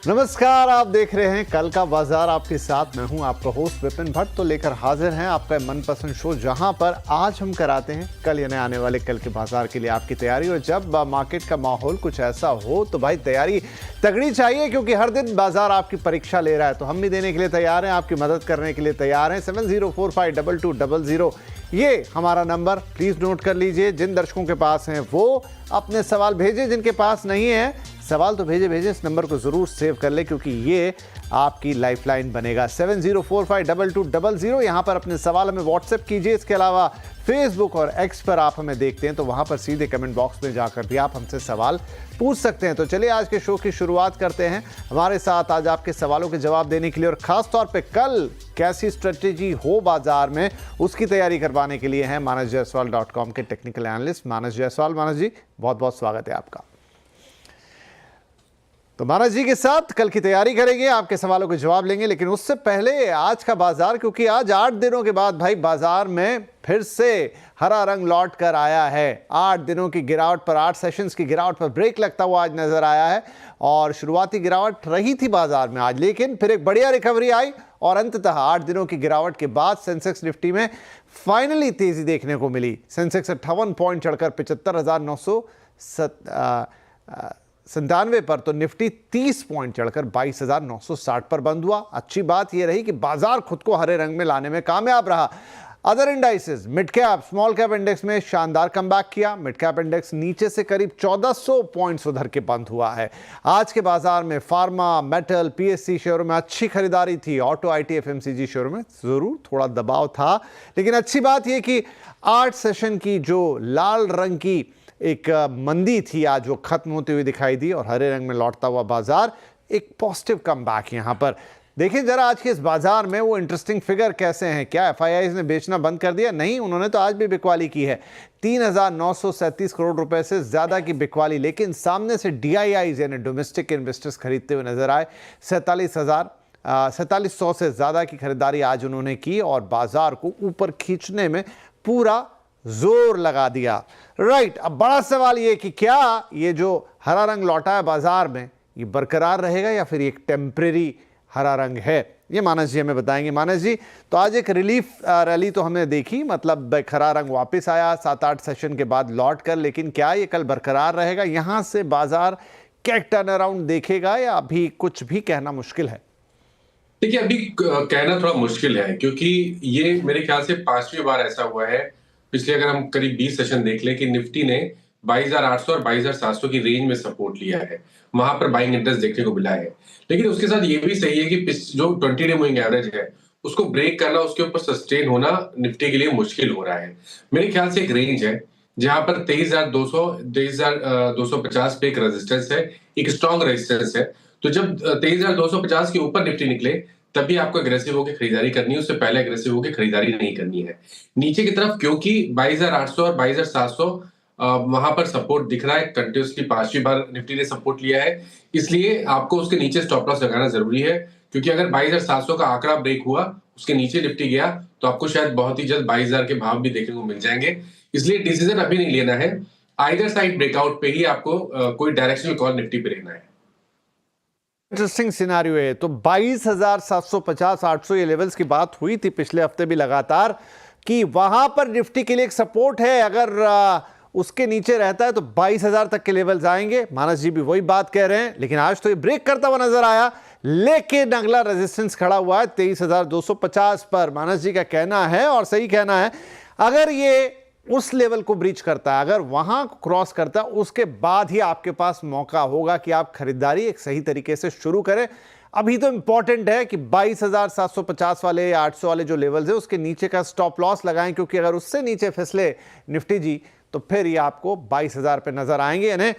नमस्कार, आप देख रहे हैं कल का बाजार। आपके साथ मैं हूं आपका होस्ट विपिन भट्ट। तो लेकर हाजिर हैं आपका मनपसंद शो, जहां पर आज हम कराते हैं कल यानी आने वाले कल के बाजार के लिए आपकी तैयारी। और जब मार्केट का माहौल कुछ ऐसा हो तो भाई तैयारी तगड़ी चाहिए, क्योंकि हर दिन बाजार आपकी परीक्षा ले रहा है। तो हम भी देने के लिए तैयार हैं, आपकी मदद करने के लिए तैयार हैं। 70452200 ये हमारा नंबर प्लीज नोट कर लीजिए। जिन दर्शकों के पास हैं वो अपने सवाल भेजें, जिनके पास नहीं है सवाल तो भेजे इस नंबर को जरूर सेव कर ले, क्योंकि ये आपकी लाइफलाइन बनेगा। 70452200 यहां पर अपने सवाल हमें व्हाट्सएप कीजिए। इसके अलावा फेसबुक और एक्स पर आप हमें देखते हैं तो वहां पर सीधे कमेंट बॉक्स में जाकर भी आप हमसे सवाल पूछ सकते हैं। तो चलिए आज के शो की शुरुआत करते हैं। हमारे साथ आज आपके सवालों के जवाब देने के लिए और खास तौर पे कल कैसी स्ट्रेटेजी हो बाजार में उसकी तैयारी करवाने के लिए हैं manasjaiswal.com के टेक्निकल एनालिस्ट मानस जायसवाल। मानस जी, बहुत बहुत स्वागत है आपका। तो मानस जी के साथ कल की तैयारी करेंगे, आपके सवालों के जवाब लेंगे, लेकिन उससे पहले आज का बाजार, क्योंकि आज 8 दिनों के बाद भाई बाजार में फिर से हरा रंग लौट कर आया है। 8 दिनों की गिरावट पर, 8 सेशंस की गिरावट पर ब्रेक लगता हुआ आज नजर आया है। और शुरुआती गिरावट रही थी बाजार में आज, लेकिन फिर एक बढ़िया रिकवरी आई और अंततः 8 दिनों की गिरावट के बाद सेंसेक्स निफ्टी में फाइनली तेजी देखने को मिली। सेंसेक्स 58 पॉइंट चढ़कर 75,997 पर, तो निफ्टी 30 पॉइंट चढ़कर 22,960 पर बंद हुआ। अच्छी बात यह रही कि बाजार खुद को हरे रंग में लाने में कामयाब रहा। Other indices, mid cap small cap index में शानदार कमबैक किया। मिड कैप इंडेक्स नीचे से करीब 1400 पॉइंट्स उधर के बंद हुआ है। आज के बाजार में फार्मा, मेटल, पीएससी शेयरों में अच्छी खरीदारी थी। ऑटो, आईटी, एफएमसीजी शेयरों में जरूर थोड़ा दबाव था, लेकिन अच्छी बात यह कि 8 सेशन की जो लाल रंग की एक मंदी थी आज वो खत्म होती हुई दिखाई दी और हरे रंग में लौटता हुआ बाजार एक पॉजिटिव कमबैक। यहां पर देखिए जरा आज के इस बाजार में वो इंटरेस्टिंग फिगर कैसे हैं। क्या एफआईआईज ने बेचना बंद कर दिया? नहीं, उन्होंने तो आज भी बिकवाली की है। 3,937 करोड़ रुपए से ज्यादा की बिकवाली, लेकिन सामने से डीआईआईज यानी डोमेस्टिक इन्वेस्टर्स खरीदते हुए नजर आए। 47,100 से ज्यादा की खरीदारी आज उन्होंने की और बाजार को ऊपर खींचने में पूरा जोर लगा दिया। राइट, अब बड़ा सवाल ये कि क्या ये जो हरा रंग लौटा है बाजार में ये बरकरार रहेगा या फिर एक टेम्परेरी हरा रंग है, ये मानस जी हमें बताएंगे। मानस जी, तो आज एक रिलीफ रैली तो हमने देखी, मतलब एक हरा रंग वापस आया 7-8 सेशन के बाद लौट कर, लेकिन क्या ये कल बरकरार रहेगा? यहां से बाजार क्या टर्न अराउंड देखेगा या अभी कुछ भी कहना मुश्किल है? देखिए, अभी कहना थोड़ा मुश्किल है, क्योंकि ये मेरे ख्याल से 5वीं बार ऐसा हुआ है। पिछले अगर हम करीब 20 सेशन देख लें कि निफ्टी ने 22,800 और 22,700 की रेंज में सपोर्ट लिया है, वहां पर बाइंग इंटरेस्ट देखने को मिला है। लेकिन उसके साथ ये भी सही है कि जो 20 डे मूविंग एवरेज है उसको ब्रेक करना, उसके ऊपर सस्टेन होना निफ्टी के लिए मुश्किल हो रहा है। मेरे ख्याल से एक रेंज है जहां पर 23,200 23,250 पे एक रेजिस्टेंस है, एक स्ट्रॉन्ग रेजिस्टेंस है। तो जब 23,250 के ऊपर निफ्टी निकले तभी आपको एग्रेसिव होकर खरीदारी करनी है, उससे पहले एग्रेसिव होकर खरीदारी नहीं करनी है। नीचे की तरफ क्योंकि 22,800 और 22,700 वहां पर सपोर्ट दिख रहा है, कंटिन्यूसली 5वीं बार निफ्टी ने सपोर्ट लिया है, इसलिए आपको उसके नीचे स्टॉप लॉस लगाना जरूरी है। क्योंकि अगर 22,700 का आंकड़ा ब्रेक हुआ, उसके नीचे निफ्टी गया, तो आपको शायद बहुत ही जल्द 22,000 के भाव भी देखने को मिल जाएंगे। इसलिए डिसीजन अभी नहीं लेना है, आइदर साइड ब्रेकआउट पे ही आपको कोई डायरेक्शनल कॉल निफ्टी पे लेना है। इंटरेस्टिंग सिनारियो है। तो 22,750-800 ये लेवल्स की बात हुई थी पिछले हफ्ते भी लगातार कि वहां पर निफ्टी के लिए एक सपोर्ट है। अगर उसके नीचे रहता है तो 22,000 तक के लेवल्स आएंगे। मानस जी भी वही बात कह रहे हैं, लेकिन आज तो ये ब्रेक करता हुआ नजर आया, लेकिन अगला रेजिस्टेंस खड़ा हुआ है 23,250 पर। मानस जी का कहना है और सही कहना है, अगर ये उस लेवल को ब्रीच करता है, अगर वहां क्रॉस करता है, उसके बाद ही आपके पास मौका होगा कि आप खरीदारी एक सही तरीके से शुरू करें। अभी तो इंपॉर्टेंट है कि 22,750 वाले या 800 वाले जो लेवल्स है उसके नीचे का स्टॉप लॉस लगाएं, क्योंकि अगर उससे नीचे फिसले निफ्टी जी तो फिर ये आपको 22,000 पे नजर आएंगे, यानी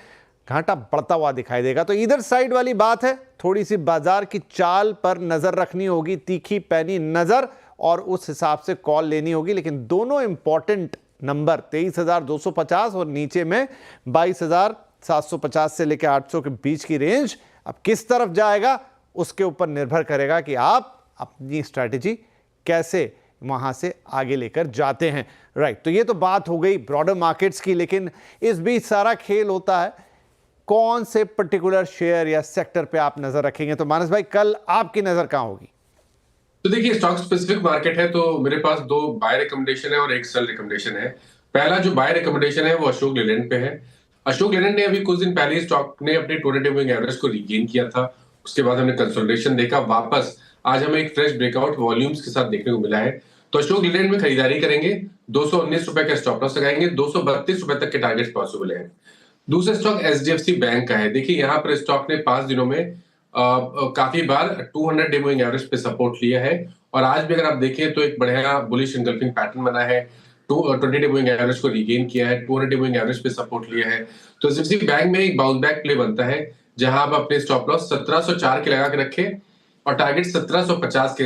घाटा बढ़ता हुआ दिखाई देगा। तो इधर साइड वाली बात है, थोड़ी सी बाजार की चाल पर नजर रखनी होगी, तीखी पैनी नजर, और उस हिसाब से कॉल लेनी होगी। लेकिन दोनों इंपॉर्टेंट नंबर 23,250 और नीचे में 22,750 से लेकर 800 के बीच की रेंज अब किस तरफ जाएगा उसके ऊपर निर्भर करेगा कि आप अपनी स्ट्रैटेजी कैसे वहां से आगे लेकर जाते हैं। राइट, तो ये तो बात हो गई ब्रॉडर मार्केट्स की, लेकिन इस बीच सारा खेल होता है कौन से पर्टिकुलर शेयर या सेक्टर पे आप नजर रखेंगे? तो मानस भाई, कल आपकी नजर कहां होगी? तो देखिए, स्टॉक स्पेसिफिक मार्केट है, तो मेरे पास दो बाय रिकमेंडेशन है और एक सेल रिकमेंडेशन है। पहला जो बाय रिकमेंडेशन है वो अशोक लेलैंड पे है। अशोक लेलैंड ने अभी कुछ दिन पहले ही स्टॉक ने अपने 200 मूविंग एवरेज को रिगेन किया था। उसके बाद हमने कंसोलिडेशन देखा, वापस आज हमें एक फ्रेश ब्रेकआउट वॉल्यूम्स के साथ देखने को मिला है। तो अशोक लेलैंड में खरीदारी करेंगे, 219 रुपए का स्टॉप लॉस लगाएंगे, 232 रुपए तक के टारगेट पॉसिबल है। दूसरा स्टॉक एचडीएफसी बैंक का है। देखिए, यहाँ पर स्टॉक ने 5 दिनों में काफी बार 200 डे मूविंग एवरेज पे सपोर्ट लिया है और आज भी अगर आप देखें तो एक बढ़िया बुलिश इंगल्फिंग पैटर्न बना है। 20 डे मूविंग एवरेज को रिगेन किया है, 200 डे मूविंग एवरेज पे सपोर्ट लिया है। तो एचडीएफसी बैंक में एक बाउंस बैक प्ले बनता है, जहां आप अपने स्टॉप लॉस 1704 के लगा के रखें और टारगेट 1750 के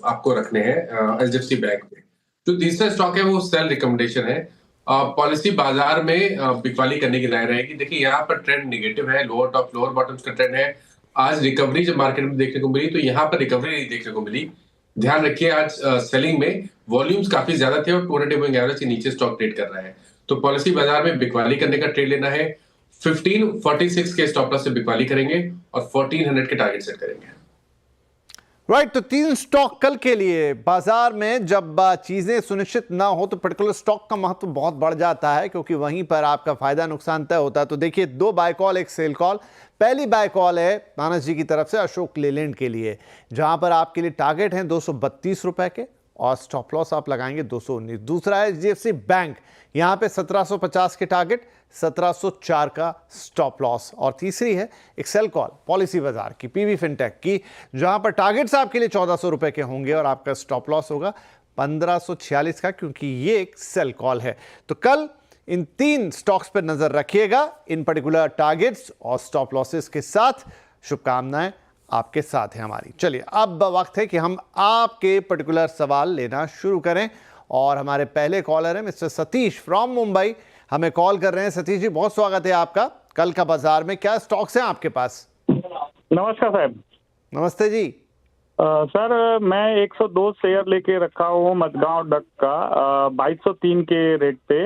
आपको रखने हैं एचडीएफसी बैंक में। जो तीसरा स्टॉक है वो सेल रिकमेंडेशन है। पॉलिसी बाजार में बिकवाली करने की राय रहेगी। देखिए, यहाँ पर ट्रेंड नेगेटिव है, लोअर टॉप लोअर बॉटम्स का ट्रेंड है। आज रिकवरी जब मार्केट में देखने को मिली तो यहाँ पर रिकवरी नहीं देखने को मिली। ध्यान रखिए, आज सेलिंग में वॉल्यूम्स काफी ज्यादा थे और 200 मूविंग एवरेज के नीचे स्टॉक ट्रेड कर रहा है। तो पॉलिसी बाजार में बिकवाली करने का ट्रेड लेना है। 1546 के स्टॉप लॉस से बिकवाली करेंगे और 1400 के टारगेट सेट करेंगे। राइट, तो 3 स्टॉक कल के लिए। बाजार में जब चीजें सुनिश्चित ना हो तो पर्टिकुलर स्टॉक का महत्व बहुत बढ़ जाता है, क्योंकि वहीं पर आपका फायदा नुकसान तय होता है। तो देखिए, 2 बाय कॉल, 1 सेल कॉल। पहली बाय कॉल है मानस जी की तरफ से अशोक लेलैंड के लिए, जहां पर आपके लिए टारगेट है 232 रुपए के और स्टॉप लॉस आप लगाएंगे 219। दूसरा है एचडीएफसी बैंक, यहां पे 1750 के टारगेट, 1704 का स्टॉप लॉस। और तीसरी है एक सेल कॉल पॉलिसी बाजार की, पीवी फिनटेक की, जहां पर टारगेट्स आपके लिए 1400 रुपए के होंगे और आपका स्टॉप लॉस होगा 1546 का, क्योंकि ये एक सेल कॉल है। तो कल इन 3 स्टॉक्स पर नजर रखिएगा, इन पर्टिकुलर टारगेट्स और स्टॉप लॉसेस के साथ। शुभकामनाएं आपके साथ है हमारी। चलिए, अब वक्त है कि हम आपके पर्टिकुलर सवाल लेना शुरू करें और हमारे पहले कॉलर हैं मिस्टर सतीश फ्रॉम मुंबई, हमें कॉल कर रहे हैं। सतीश जी, बहुत स्वागत है आपका। कल का बाजार में क्या स्टॉक्स हैं आपके पास? नमस्कार साहब। नमस्ते जी। सर, मैं 102 शेयर लेके रखा हूँ मजगांव डक का 2203 के रेट पे।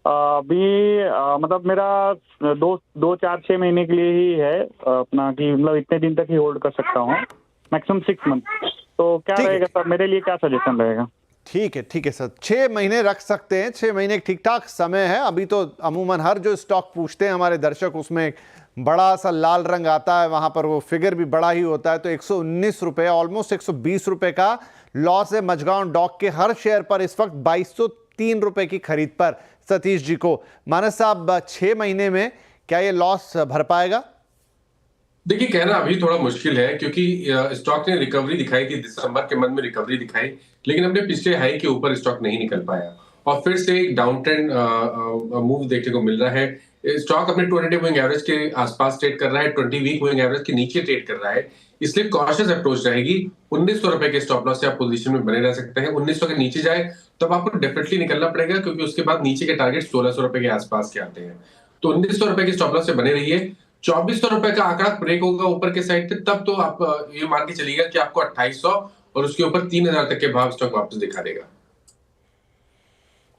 अभी मतलब मेरा 2 4 6 महीने के लिए ही है अपना, कि मतलब इतने दिन तक ही होल्ड कर सकता हूँ, मैक्सिमम 6 मंथ। तो क्या रहेगा सर, मेरे लिए क्या सजेशन रहेगा? ठीक है सर, 6 महीने रख सकते हैं। 6 महीने ठीक ठाक समय है। अभी तो अमूमन हर जो स्टॉक पूछते हैं हमारे दर्शक, उसमें एक बड़ा सा लाल रंग आता है, वहां पर वो फिगर भी बड़ा ही होता है। तो 119 रुपए, ऑलमोस्ट 120 रुपए का लॉस है मजगांव डॉक के हर शेयर पर इस वक्त 2203 रुपए की खरीद पर सतीश जी को। मानस साहब, 6 महीने में क्या ये लॉस भर पाएगा? देखिए, कहना अभी थोड़ा मुश्किल है, क्योंकि स्टॉक ने रिकवरी दिखाई थी, दिसंबर के मंथ में रिकवरी दिखाई, लेकिन अपने पिछले हाई के ऊपर स्टॉक नहीं निकल पाया और फिर से एक डाउन ट्रेंड मूव देखने को मिल रहा है। स्टॉक अपने 200 मूविंग एवरेज के आसपास ट्रेड कर रहा है, 20 वीक मूविंग एवरेज के नीचे ट्रेड कर रहा है, इसलिए कॉशियस अप्रोच रहेगी। 1900 रुपए के स्टॉप लॉस से आप पोजीशन में बने रह सकते हैं। 1900 के नीचे जाए तब आपको डेफिनेटली निकलना पड़ेगा, क्योंकि उसके बाद नीचे के टारगेट 1600 रुपए के आसपास के आते हैं। तो 1900 रुपए के स्टॉप लॉस से बने रहिए। 2400 रुपए का आंकड़ा ब्रेक होगा ऊपर के साइड पे, तब तो आप ये मान के चलिएगा कि आपको 2800 और उसके ऊपर 3000 तक के भाव स्टॉक वापस दिखा देगा।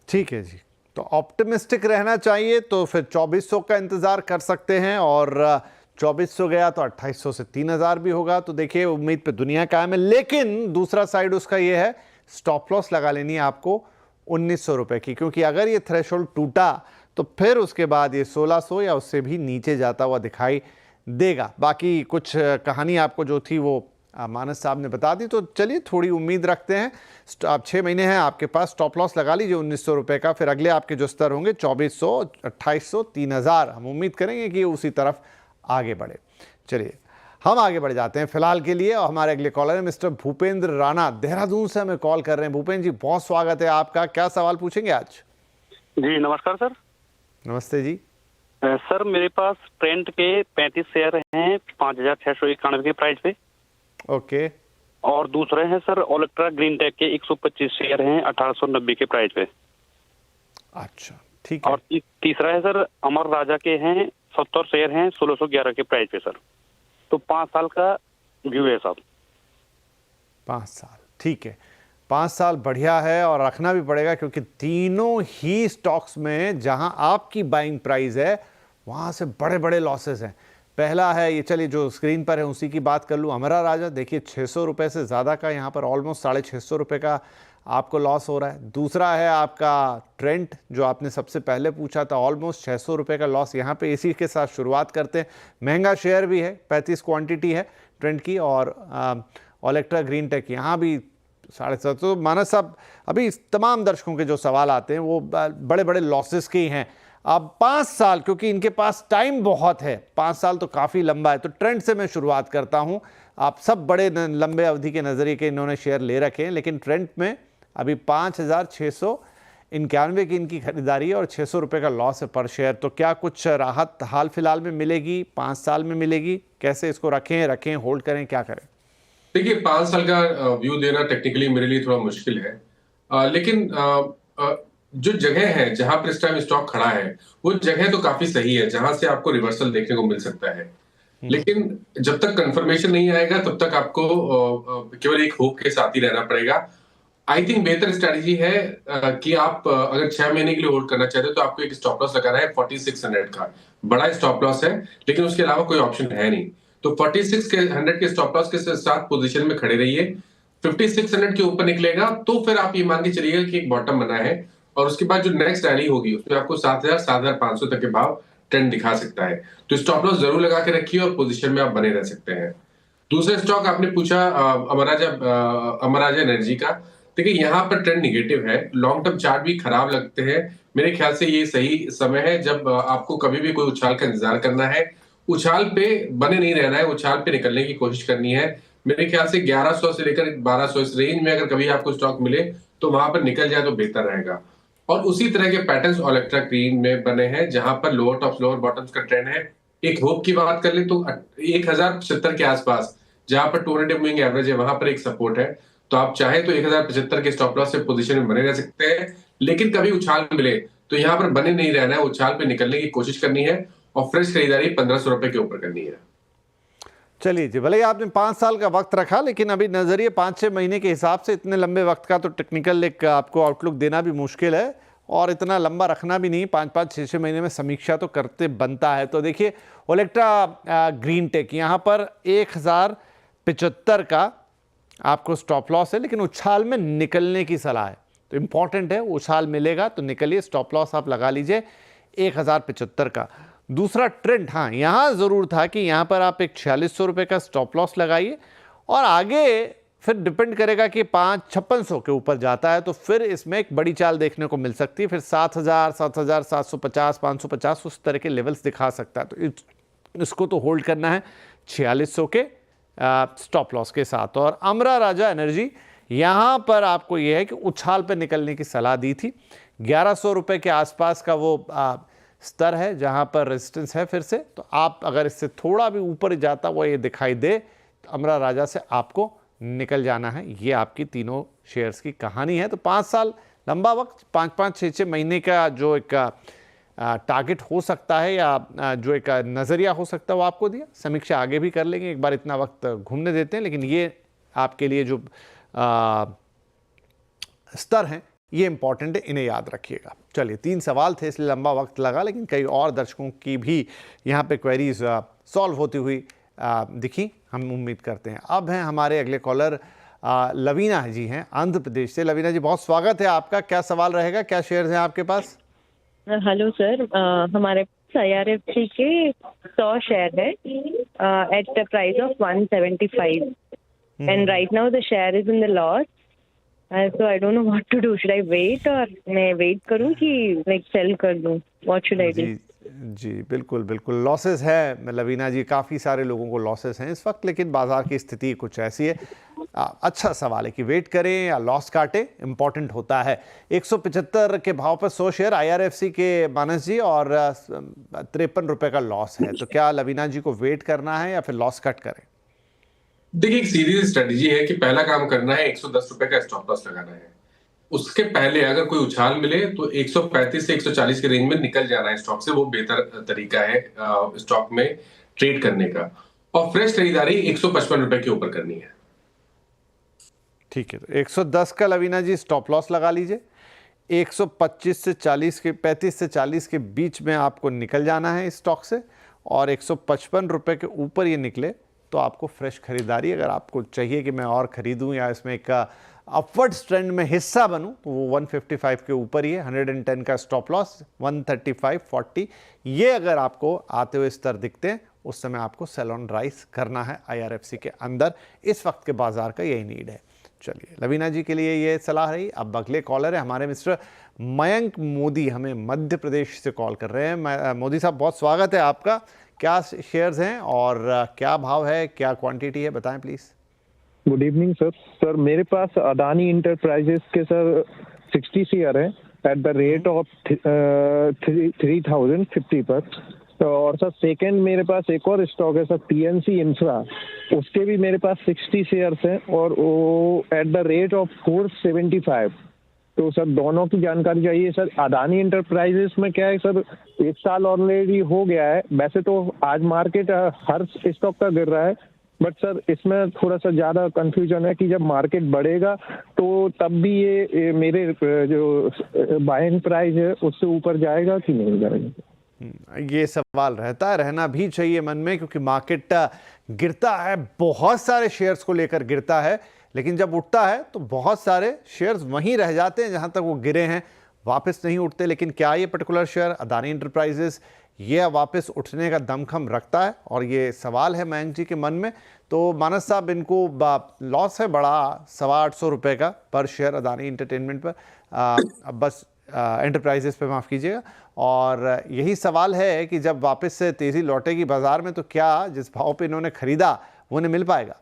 ठीक है जी, तो ऑप्टिमिस्टिक रहना चाहिए, तो फिर 2400 का इंतजार कर सकते हैं और 2400 गया तो 2800 से 3000 भी होगा। तो देखिए, उम्मीद पे दुनिया कायम है, लेकिन दूसरा साइड उसका ये है, स्टॉप लॉस लगा लेनी है आपको 1900 रुपए की, क्योंकि अगर ये थ्रेशोल्ड टूटा तो फिर उसके बाद ये 1600 या उससे भी नीचे जाता हुआ दिखाई देगा। बाकी कुछ कहानी आपको जो थी वो मानस साहब ने बता दी। तो चलिए, थोड़ी उम्मीद रखते हैं। आप 6 महीने हैं आपके पास, स्टॉप लॉस लगा लीजिए 1900 रुपए का। फिर अगले आपके जो स्तर होंगे 2400, 2800, 3000, हम उम्मीद करेंगे कि उसी तरफ आगे बढ़े। चलिए, हम आगे बढ़ जाते हैं फिलहाल के लिए और हमारे अगले कॉलर है मिस्टर भूपेंद्र राणा, देहरादून से हमें कॉल कर रहे हैं। भूपेंद्र जी, बहुत स्वागत है आपका। क्या सवाल पूछेंगे आज? जी नमस्कार सर। नमस्ते जी। सर, मेरे पास ट्रेंट के 35 शेयर हैं 5691 के प्राइस पे। ओके। और दूसरे हैं सर ओलेक्ट्रा ग्रीन टेक के 125 शेयर हैं 1890 के प्राइस पे। अच्छा, ठीक है। और तीसरा है सर अमर राजा के हैं 70 शेयर हैं 1611 के प्राइस पे सर। तो 5 साल का व्यू है साहब। 5 साल, ठीक है। 5 साल बढ़िया है और रखना भी पड़ेगा, क्योंकि तीनों ही स्टॉक्स में जहां आपकी बाइंग प्राइस है वहाँ से बड़े बड़े लॉसेस हैं। पहला है ये, चलिए जो स्क्रीन पर है उसी की बात कर लूँ, अमरा राजा। देखिए 600 रुपये से ज़्यादा का यहाँ पर ऑलमोस्ट 650 रुपये का आपको लॉस हो रहा है। दूसरा है आपका ट्रेंट, जो आपने सबसे पहले पूछा था, ऑलमोस्ट 600 रुपये का लॉस यहाँ पे। इसी के साथ शुरुआत करते हैं। महंगा शेयर भी है, 35 क्वांटिटी है ट्रेंट की। और ओलेक्ट्रा ग्रीन टेक यहाँ भी 750। तो मानस साहब, अभी तमाम दर्शकों के जो सवाल आते हैं वो बड़े बड़े लॉसेस के ही हैं। अब 5 साल, क्योंकि इनके पास टाइम बहुत है, 5 साल तो काफ़ी लंबा है, तो ट्रेंड से मैं शुरुआत करता हूँ। आप सब बड़े लंबे अवधि के नज़रिए के इन्होंने शेयर ले रखे हैं, लेकिन ट्रेंड में अभी 5,691 की इनकी खरीदारी है और 600 रुपये का लॉस है पर शेयर। तो क्या कुछ राहत हाल फिलहाल में मिलेगी, 5 साल में मिलेगी? कैसे इसको रखें, होल्ड करें, क्या करें? देखिए 5 साल का व्यू देना टेक्निकली मेरे लिए थोड़ा मुश्किल है, लेकिन जो जगह है जहां पर इस टाइम स्टॉक खड़ा है वो जगह तो काफी सही है, जहां से आपको रिवर्सल देखने को मिल सकता है। लेकिन जब तक कंफर्मेशन नहीं आएगा तब तक आपको केवल एक होप के साथ ही रहना पड़ेगा। आई थिंक बेहतर स्ट्रेटजी है कि आप अगर 6 महीने के लिए होल्ड करना चाहते हो तो आपको एक स्टॉप लॉस लगाना है 4600 का। बड़ा स्टॉप लॉस है, लेकिन उसके अलावा कोई ऑप्शन है नहीं। तो 4600 के स्टॉप लॉस के साथ पोजीशन में खड़े रहिए। 5600 के ऊपर निकलेगा तो फिर आप ये मान के चलिएगा कि एक बॉटम बना है, और उसके बाद जो नेक्स्ट रैली होगी उसमें आपको 7000 7500 तक के भाव ट्रेंड दिखा सकता है। तो स्टॉप लॉस जरूर लगा के रखिए और पोजीशन में आप बने रह सकते हैं। दूसरा स्टॉक आपने पूछा अमराजा एनर्जी का। देखिए यहाँ पर ट्रेंड निगेटिव है, लॉन्ग टर्म चार्ट भी खराब लगते हैं। मेरे ख्याल से ये सही समय है जब आपको कभी भी कोई उछाल का इंतजार करना है। उछाल पे बने नहीं रहना है, उछाल पे निकलने की कोशिश करनी है। मेरे ख्याल से 1100 से लेकर 1200 इस रेंज में अगर कभी आपको स्टॉक मिले तो वहां पर निकल जाए तो बेहतर रहेगा। और उसी तरह के पैटर्न्स ओलेक्ट्रा ग्रीन में बने हैं जहां पर लोअर टॉप्स लोअर बॉटम्स का ट्रेंड है। एक होप की बात कर ले तो 1075 के आसपास, जहां पर 200 मूविंग एवरेज है, वहां पर एक सपोर्ट है। तो आप चाहे तो 1075 के स्टॉप लॉस से पोजीशन में बने रह सकते हैं, लेकिन कभी उछाल मिले तो यहाँ पर बने नहीं रहना है, उछाल पे निकलने की कोशिश करनी है और फ्रेश खरीदारी 1500 रुपए के ऊपर करनी है। चलिए जी, भले ही आपने 5 साल का वक्त रखा, लेकिन अभी नजरिए 5-6 महीने के हिसाब से इतने लंबे वक्त का तो टेक्निकल एक आपको आउटलुक देना भी मुश्किल है, और इतना लंबा रखना भी नहीं। 5-5, 6-6 महीने में समीक्षा तो करते बनता है। तो देखिए ओलेक्ट्रा ग्रीन टेक, यहाँ पर 1075 का आपको स्टॉप लॉस है, लेकिन उछाल में निकलने की सलाह है। तो इंपॉर्टेंट है, उछाल मिलेगा तो निकलिए, स्टॉप लॉस आप लगा लीजिए 1075 का। दूसरा ट्रेंड, हाँ यहाँ ज़रूर था कि यहाँ पर आप एक 4600 रुपये का स्टॉप लॉस लगाइए, और आगे फिर डिपेंड करेगा कि 5600 के ऊपर जाता है तो फिर इसमें एक बड़ी चाल देखने को मिल सकती है। फिर 7000, 7750, 550 उस तरह के लेवल्स दिखा सकता है। तो इसको तो होल्ड करना है 4600 के स्टॉप लॉस के साथ। और अमरा राजा एनर्जी, यहाँ पर आपको यह है कि उछाल पे निकलने की सलाह दी थी। 1100 रुपये के आसपास का वो स्तर है जहाँ पर रेजिस्टेंस है फिर से। तो आप अगर इससे थोड़ा भी ऊपर जाता हुआ ये दिखाई दे तो अमरा राजा से आपको निकल जाना है। ये आपकी तीनों शेयर्स की कहानी है। तो 5 साल लंबा वक्त, 5-5, 6-6 महीने का जो एक टारगेट हो सकता है या जो एक नज़रिया हो सकता है वो आपको दिया। समीक्षा आगे भी कर लेंगे, एक बार इतना वक्त घूमने देते हैं, लेकिन ये आपके लिए जो स्तर हैं ये इंपॉर्टेंट है, इन्हें याद रखिएगा। चलिए 3 सवाल थे इसलिए लंबा वक्त लगा, लेकिन कई और दर्शकों की भी यहाँ पे क्वेरीज सॉल्व होती हुई दिखी, हम उम्मीद करते हैं। अब हैं हमारे अगले कॉलर लवीना जी हैं आंध्र प्रदेश से। लवीना जी, बहुत स्वागत है आपका। क्या सवाल रहेगा, क्या शेयर्स हैं आपके पास? हेलो सर, हमारे पास IRFC के 100 शेयर है at the price of 175 and right now the share is in the loss, so I don't know what to do. Should I wait, और मैं वेट करूं कि लाइक सेल कर दूं? What should I do? जी बिल्कुल बिल्कुल, लॉसेस है लवीना जी, काफ़ी सारे लोगों को लॉसेस हैं इस वक्त, लेकिन बाजार की स्थिति कुछ ऐसी है। अच्छा सवाल है कि वेट करें या लॉस काटें, इंपॉर्टेंट होता है। 175 के भाव पर 100 शेयर IRFC के मानस जी, और 53 रुपये का लॉस है। तो क्या लवीना जी को वेट करना है या फिर लॉस कट करें? देखिए एक सीधी स्ट्रेटजी है कि पहला काम करना है 110 रुपए का स्टॉप लॉस लगाना है। उसके पहले अगर कोई उछाल मिले तो 135 से 140 के रेंज में निकल जाना है स्टॉक से, वो बेहतर तरीका है स्टॉक में ट्रेड करने का। और फ्रेश खरीदारी 155 रुपए के ऊपर करनी है। ठीक है, तो 110 का लवीना जी स्टॉप लॉस लगा लीजिए। 125 से 40 के 35 से 40 के बीच में आपको निकल जाना है इस स्टॉक से, और 155 रुपये के ऊपर ये निकले तो आपको फ्रेश खरीदारी, अगर आपको चाहिए कि मैं और ख़रीदूँ या इसमें एक अपवर्ड ट्रेंड में हिस्सा बनूं, तो वो 155 के ऊपर ही है। 110 का स्टॉप लॉस, 135.40, ये अगर आपको आते हुए स्तर दिखते हैं उस समय आपको सेल ऑन राइज करना है IRFC के अंदर। इस वक्त के बाजार का यही नीड है। चलिए, लवीना जी के लिए ये सलाह रही। अब अगले कॉलर है हमारे मिस्टर मयंक मोदी, हमें मध्य प्रदेश से कॉल कर रहे हैं। मोदी साहब, बहुत स्वागत है आपका। क्या शेयर्स हैं और क्या भाव है, क्या क्वांटिटी है, बताएं please. Good evening sir. Sir मेरे पास अदानी इंटरप्राइजेस के सर 60 शेयर है एट द रेट ऑफ 3050 पर। और सर सेकंड मेरे पास एक और स्टॉक है सर PNC इंफ्रा, उसके भी मेरे पास 60 शेयर्स हैं और वो एट द रेट ऑफ 475। तो सर दोनों की जानकारी चाहिए सर। अदानी इंटरप्राइजेस में क्या है सर, 1 साल ऑलरेडी हो गया है। वैसे तो आज मार्केट हर स्टॉक का गिर रहा है, बट सर इसमें थोड़ा सा ज़्यादा कंफ्यूजन है कि जब मार्केट बढ़ेगा तो तब भी ये मेरे जो बाइंग प्राइस है उससे ऊपर जाएगा कि नहीं जाएगा। ये सवाल रहता है, रहना भी चाहिए मन में, क्योंकि मार्केट गिरता है, बहुत सारे शेयर्स को लेकर गिरता है, लेकिन जब उठता है तो बहुत सारे शेयर्स वहीं रह जाते हैं जहां तक वो गिरे हैं, वापस नहीं उठते। लेकिन क्या ये पर्टिकुलर शेयर अदानी इंटरप्राइजेस ये वापस उठने का दमखम रखता है? और ये सवाल है मयंक जी के मन में। तो मानस साहब, इनको लॉस है बड़ा 825 रुपये का पर शेयर अदानी एंटरटेनमेंट पर, बस एंटरप्राइजेस पे माफ़ कीजिएगा। और यही सवाल है कि जब वापस से तेज़ी लौटेगी बाजार में तो क्या जिस भाव पे इन्होंने खरीदा वो उन्हें मिल पाएगा?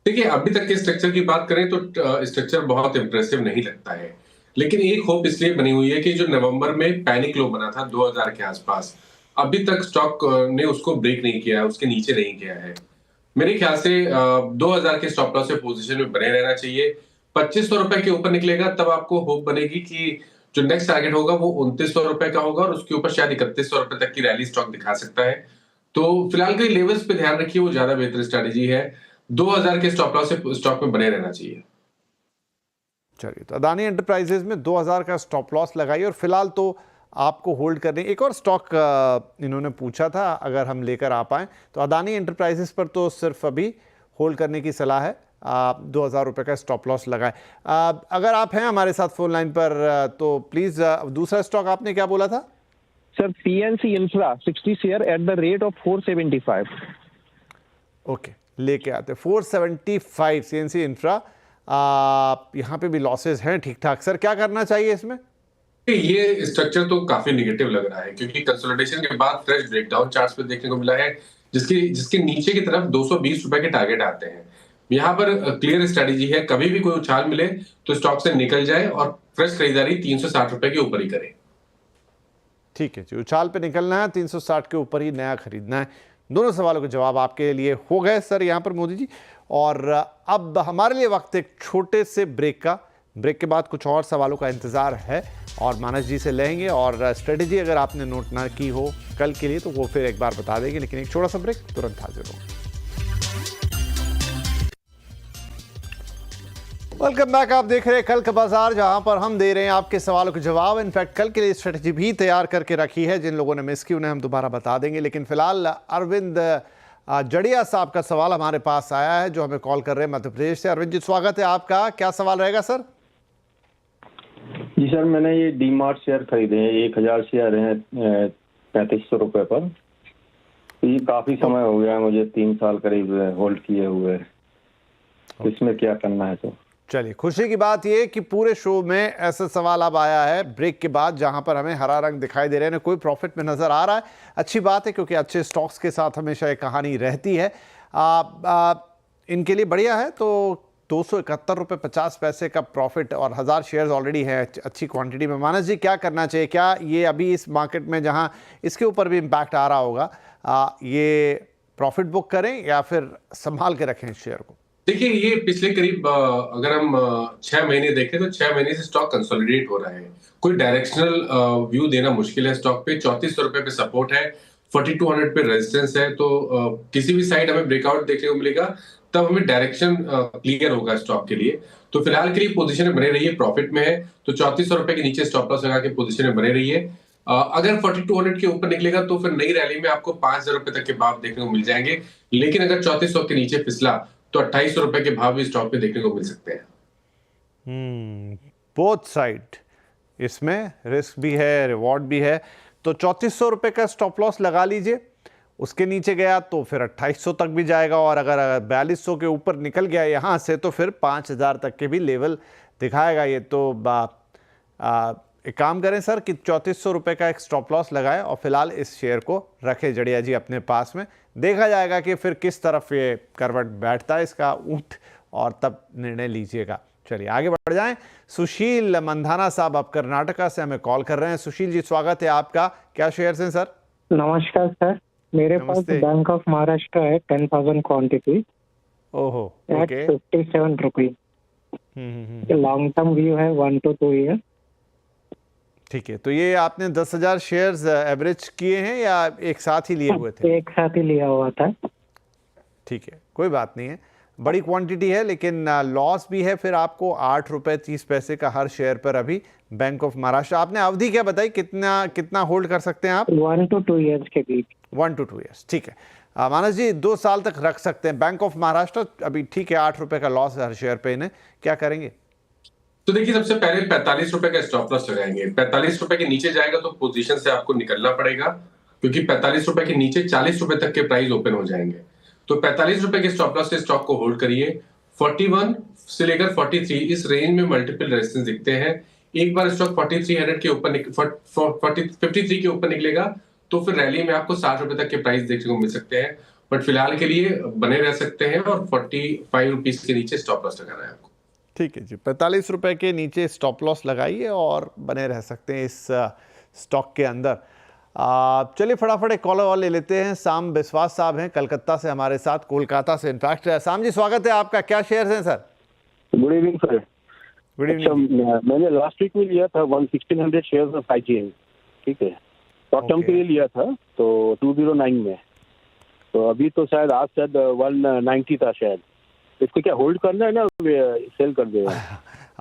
देखिए, अभी तक के स्ट्रक्चर की बात करें तो स्ट्रक्चर बहुत इंप्रेसिव नहीं लगता है, लेकिन एक होप इसलिए बनी हुई है कि जो नवंबर में पैनिक लो बना था 2000 के आसपास, अभी तक स्टॉक ने उसको ब्रेक नहीं किया है, उसके नीचे नहीं गया है। मेरे ख्याल से 2000 के स्टॉप लॉस से पोजीशन में बने रहना चाहिए। 2500 रुपए के ऊपर निकलेगा तब आपको होप बनेगी कि जो नेक्स्ट टारगेट होगा वो 2900 रुपए का होगा और उसके ऊपर शायद 3100 रुपए तक की रैली स्टॉक दिखा सकता है। तो फिलहाल के लेवल्स पे ध्यान रखिए, वो ज्यादा बेहतर स्ट्रेटेजी है। 2000 के स्टॉप लॉस से स्टॉक में बने रहना चाहिए। चलिए, तो अदानी एंटरप्राइजेज में 2000 का स्टॉप लॉस लगाइए और फिलहाल तो आपको होल्ड करने। एक और स्टॉक इन्होंने पूछा था अगर हम लेकर आ पाएँ, तो अदानी एंटरप्राइजेस पर तो सिर्फ अभी होल्ड करने की सलाह है। 2000 रुपये का स्टॉप लॉस लगाएं। अगर आप हैं हमारे साथ फोन लाइन पर तो प्लीज़ दूसरा स्टॉक आपने क्या बोला था? Sir PNC infra 60 share at the rate of 475। Okay, लेके आते 475 CNC इंफ्रा। यहाँ पे भी लॉसेज हैं ठीक ठाक। सर क्या करना चाहिए इसमें? ये स्ट्रक्चर तो काफी निगेटिव लग रहा है क्योंकि कंसोलिडेशन के बाद फ्रेश ब्रेकडाउन चार्ट्स पे देखने को मिला है जिसके नीचे की तरफ 220 रुपए के टारगेट आते हैं। यहाँ पर क्लियर स्ट्रेटेजी है, कभी भी कोई उछाल मिले तो स्टॉक से निकल जाए और फ्रेश खरीदारी 360 रुपए के ऊपर ही करे। ठीक है जी, उछाल पे निकलना है, 360 के ऊपर ही नया खरीदना है। दोनों सवालों के जवाब आपके लिए हो गए सर यहाँ पर मोदी जी। और अब हमारे लिए वक्त एक छोटे से ब्रेक का। ब्रेक के बाद कुछ और सवालों का इंतज़ार है और मानस जी से लेंगे। और स्ट्रेटेजी अगर आपने नोट ना की हो कल के लिए तो वो फिर एक बार बता देंगे, लेकिन एक छोटा सा ब्रेक, तुरंत हाजिर हो। Welcome back. आप देख रहे हैं कल का बाजार, जहां पर हम दे रहे हैं आपके सवालों के जवाब। इनफैक्ट कल के लिए स्ट्रेटजी भी तैयार करके रखी है, जिन लोगों ने मिस की उन्हें हम दोबारा बता देंगे। लेकिन फिलहाल अरविंद जड़िया साहब का सवाल हमारे पास आया है जो हमें कॉल कर रहे हैं मध्य प्रदेश से। अरविंद जी, स्वागत है आपका। क्या सवाल रहेगा सर? जी सर, मैंने ये डीमार्ट शेयर खरीदे हैं, 1000 शेयर हैं 3500 रुपए पर। ये काफी समय हो गया है मुझे, 3 साल करीब होल्ड किए हुए। इसमें क्या करना है? तो चलिए, खुशी की बात यह कि पूरे शो में ऐसा सवाल अब आया है ब्रेक के बाद जहां पर हमें हरा रंग दिखाई दे रहे हैं, कोई प्रॉफिट में नजर आ रहा है। अच्छी बात है क्योंकि अच्छे स्टॉक्स के साथ हमेशा एक कहानी रहती है। इनके लिए बढ़िया है। तो 271 रुपये 50 पैसे का प्रॉफिट और 1000 शेयर्स ऑलरेडी है अच्छी क्वांटिटी में। मानस जी, क्या करना चाहिए? क्या ये अभी इस मार्केट में जहां इसके ऊपर भी इम्पैक्ट आ रहा होगा, ये प्रॉफिट बुक करें या फिर संभाल के रखें शेयर को? देखिए, ये पिछले करीब अगर हम 6 महीने देखें तो 6 महीने से स्टॉक कंसोलिडेट हो रहा है। कोई डायरेक्शनल व्यू देना मुश्किल है स्टॉक पे। 3400 रुपए पे सपोर्ट है, 4200 पे रेजिस्टेंस है। तो किसी भी साइड हमें ब्रेकआउट देखने को मिलेगा तब हमें डायरेक्शन क्लियर होगा स्टॉक के लिए। तो फिलहाल के लिए पोजीशन में बने रहिए, प्रॉफिट में है तो 3400 रुपए के नीचे स्टॉप लॉस लगा के पोजीशन में बने रहिए। अगर 4200 के ऊपर निकलेगा तो फिर नई रैली में आपको 5000 रुपए तक के भाव देखने को मिल जाएंगे, लेकिन अगर 3400 के नीचे फिसला तो 2800 रुपए के भाव भी स्टॉक में देखने को मिल सकते हैं। बोथ साइड, इसमें रिस्क भी है, रिवॉर्ड भी है। तो 3400 रुपए का स्टॉप लॉस लगा लीजिए, उसके नीचे गया तो फिर 2800 तक भी जाएगा, और अगर 4200 के ऊपर निकल गया यहाँ से तो फिर 5000 तक के भी लेवल दिखाएगा ये। तो एक काम करें सर कि 3400 रुपए का एक स्टॉप लॉस लगाएं और फिलहाल इस शेयर को रखें जड़िया जी अपने पास में। देखा जाएगा कि फिर किस तरफ ये करवट बैठता है इसका ऊँट, और तब निर्णय लीजिएगा। चलिए आगे बढ़ जाएं। सुशील मंधाना साहब आप कर्नाटका से हमें कॉल कर रहे हैं। सुशील जी स्वागत है आपका, क्या शेयर हैं सर? नमस्कार सर, मेरे पास नमस्ते। बैंक ऑफ महाराष्ट्र है 10,000 क्वांटिटी ओहो, एट okay. 57 rupees. Long term view है 1 to 2 ईयर। ठीक है, तो ये आपने 10,000 शेयर्स एवरेज किए हैं या एक साथ ही लिए हुए थे? एक साथ ही लिया हुआ था। ठीक है, कोई बात नहीं है, बड़ी क्वांटिटी है, लेकिन लॉस भी है फिर आपको 8 रुपए 30 पैसे का हर शेयर पर अभी बैंक ऑफ महाराष्ट्र। आपने अवधि क्या बताई, कितना होल्ड कर सकते हैं आप? 1 to 2 ईयर्स के बीच। 1 to 2 ईयर्स, ठीक है। मानस जी 2 साल तक रख सकते हैं बैंक ऑफ महाराष्ट्र। अभी ठीक है, 8 रुपए का लॉस है हर शेयर पे, इन्हें क्या करेंगे? तो देखिए, सबसे पहले 45 रुपए का स्टॉप लॉस लगाएंगे। 45 रुपए के नीचे जाएगा तो पोजीशन से आपको निकलना पड़ेगा, क्योंकि 45 रुपए के नीचे 40 रुपए तक के प्राइस ओपन हो जाएंगे। तो 45 रुपए के स्टॉप लॉस से स्टॉक को होल्ड करिए। 41 से लेकर 43 इस रेंज में मल्टीपल रेजिस्टेंस दिखते हैं। एक बार स्टॉक 4300 के ऊपर 53 के ऊपर निकलेगा तो फिर रैली में आपको 60 रुपए तक के प्राइस देखने को मिल सकते हैं, बट फिलहाल के लिए बने रह सकते हैं और 45 रुपीज के नीचे स्टॉप लॉस लगाना है आपको। ठीक है जी, 45 रुपए के नीचे स्टॉप लॉस लगाइए और बने रह सकते हैं इस स्टॉक के अंदर। चलिए फटाफट एक कॉलर और ले लेते हैं। शाम विश्वास साहब हैं कलकत्ता से हमारे साथ, कोलकाता से इनफैक्ट। शाम जी स्वागत है आपका, क्या शेयर्स हैं sir? Good evening sir. Good अच्छा, इवनिंग। मैंने लास्ट वीक में लिया था 1600 शेयर्स ऑफ IGL, ठीक है, शॉर्ट टर्म Okay. के लिए लिया था तो 209 में, तो अभी तो शायद आज शायद 190 था शायद। इसको क्या होल्ड करना है ना, सेल कर देगा?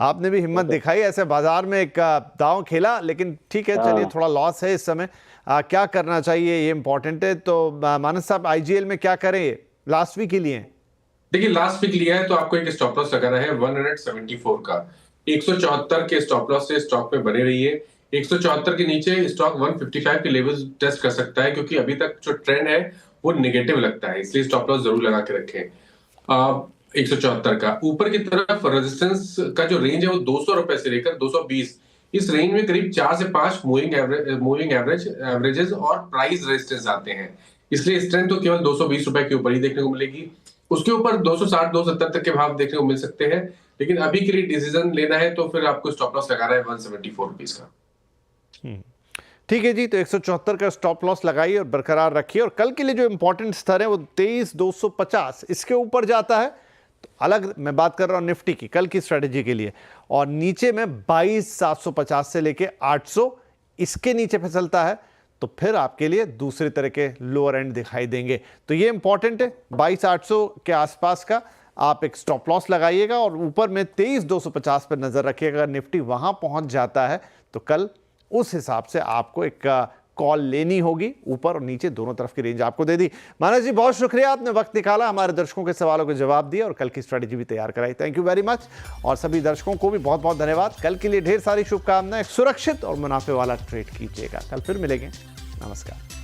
आपने भी हिम्मत दिखाई, ऐसे बाजार में एक दांव खेला, लेकिन ठीक है चलिए, थोड़ा लॉस है इस समय। क्या करना चाहिए ये इंपॉर्टेंट है। तो मानस साहब IGL में क्या करें, लास्ट वीक ही लिए हैं? देखिए, लास्ट वीक लिया है तो आपको एक स्टॉप लॉस लगाना है 174 का। 174 के स्टॉप लॉस से स्टॉक में बने रहिए। 174 के नीचे स्टॉक 155 के लेवल टेस्ट कर सकता है, क्योंकि अभी तक जो ट्रेंड है वो नेगेटिव लगता है, इसलिए स्टॉप लॉस जरूर लगा के रखें। 174 का ऊपर की तरफ रेजिस्टेंस का जो रेंज है वो 200 रुपए से लेकर 220, इस रेंज में करीब 4 से 5 मूविंग एवरेजेस और प्राइस रेजिस्टेंस आते हैं, इसलिए स्ट्रेंथ तो केवल 220 रुपए के ऊपर ही देखने को मिलेगी। उसके ऊपर 260 270 तक के भाव देखने को मिल सकते हैं, लेकिन अभी के लिए डिसीजन लेना है तो फिर आपको स्टॉप लॉस लगाना है 174 रुपीज का। ठीक है जी, तो 174 का स्टॉप लॉस लगाइए और बरकरार रखिए। और कल के लिए जो इंपॉर्टेंट स्तर है वो 23,250, इसके ऊपर जाता है तो अलग मैं बात कर रहा हूँ निफ्टी की कल की स्ट्रेटेजी के लिए, और नीचे में 22,750 से लेके 800, इसके नीचे फिसलता है तो फिर आपके लिए दूसरे तरह के लोअर एंड दिखाई देंगे। तो ये इंपॉर्टेंट है, 22,800 के आसपास का आप एक स्टॉप लॉस लगाइएगा और ऊपर में 23,250 पर नजर रखिएगा। निफ्टी वहां पहुंच जाता है तो कल उस हिसाब से आपको एक कॉल लेनी होगी। ऊपर और नीचे दोनों तरफ की रेंज आपको दे दी। मानस जी बहुत शुक्रिया, आपने वक्त निकाला, हमारे दर्शकों के सवालों के जवाब दिए और कल की स्ट्रेटेजी भी तैयार कराई। Thank you very much. और सभी दर्शकों को भी बहुत बहुत धन्यवाद। कल के लिए ढेर सारी शुभकामनाएं। सुरक्षित और मुनाफे वाला ट्रेड कीजिएगा। कल फिर मिलेंगे, नमस्कार।